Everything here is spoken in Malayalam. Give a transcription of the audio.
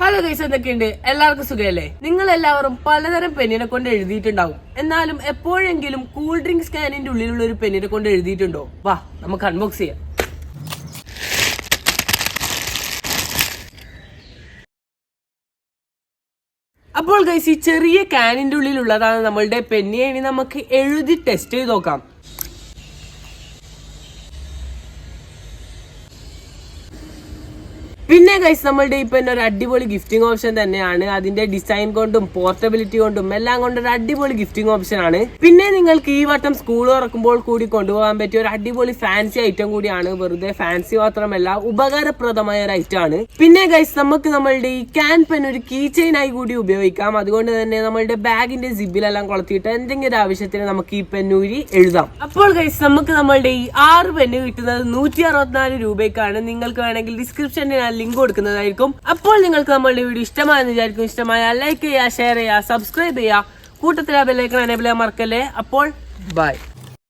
ഹലോ ഗൈസ്, എന്തൊക്കെയുണ്ട്? എല്ലാവർക്കും സുഖമല്ലേ? നിങ്ങൾ എല്ലാവരും പലതരം പെന്നിനെ കൊണ്ട് എഴുതിയിട്ടുണ്ടാവും. എന്നാലും എപ്പോഴെങ്കിലും കൂൾ ഡ്രിങ്ക്സ് ക്യാനിന്റെ ഉള്ളിലുള്ള ഒരു പെന്നിനെ കൊണ്ട് എഴുതിയിട്ടുണ്ടോ? വാ, നമുക്ക് അൺബോക്സ് ചെയ്യാം. അപ്പോൾ ഗൈസ്, ഈ ചെറിയ ക്യാനിന്റെ ഉള്ളിലുള്ളതാണ് നമ്മളുടെ പെന്നിയെ. ഇനി നമുക്ക് എഴുതി ടെസ്റ്റ് ചെയ്ത് നോക്കാം. പിന്നെ ഗൈസ്, നമ്മളുടെ ഈ പെൻ ഒരു അടിപൊളി ഗിഫ്റ്റിംഗ് ഓപ്ഷൻ തന്നെയാണ്. അതിന്റെ ഡിസൈൻ കൊണ്ടും പോർട്ടബിലിറ്റി കൊണ്ടും എല്ലാം കൊണ്ട് ഒരു അടിപൊളി ഗിഫ്റ്റിംഗ് ഓപ്ഷൻ ആണ്. പിന്നെ നിങ്ങൾക്ക് ഈ വട്ടം സ്കൂൾ തുറക്കുമ്പോൾ കൂടി കൊണ്ടുപോകാൻ പറ്റിയ ഒരു അടിപൊളി ഫാൻസി ഐറ്റം കൂടിയാണ്. വെറുതെ ഫാൻസി മാത്രമല്ല, ഉപകാരപ്രദമായ ഒരു ഐറ്റം ആണ്. പിന്നെ ഗൈസ്, നമുക്ക് നമ്മളുടെ ഈ ക്യാൻ പെൻ ഒരു കീ ചെയിൻ ആയി കൂടി ഉപയോഗിക്കാം. അതുകൊണ്ട് തന്നെ നമ്മളുടെ ബാഗിന്റെ സിബിലെല്ലാം കൊളത്തിയിട്ട് എന്തെങ്കിലും ഒരു ആവശ്യത്തിന് നമുക്ക് ഈ പെന്നൂരി എഴുതാം. അപ്പോൾ ഗൈസ്, നമുക്ക് നമ്മളുടെ ഈ 6 പെന്ന് കിട്ടുന്നത് 164 രൂപയ്ക്കാണ്. നിങ്ങൾക്ക് വേണമെങ്കിൽ ഡിസ്ക്രിപ്ഷനിൽ ലിങ്ക് കൊടുക്കുന്നതായിരിക്കും. അപ്പോൾ നിങ്ങൾക്ക് നമ്മളുടെ വീഡിയോ ഇഷ്ടമായെന്ന് വിചാരിക്കും. ഇഷ്ടമായാൽ ലൈക്ക് ചെയ്യുക, ഷെയർ ചെയ്യുക, സബ്സ്ക്രൈബ് ചെയ്യുക, കൂട്ടത്തിൽ ആ ബെൽ ഐക്കൺ എനേബിൾ ചെയ്യാൻ മറക്കല്ലേ. അപ്പോൾ ബൈ.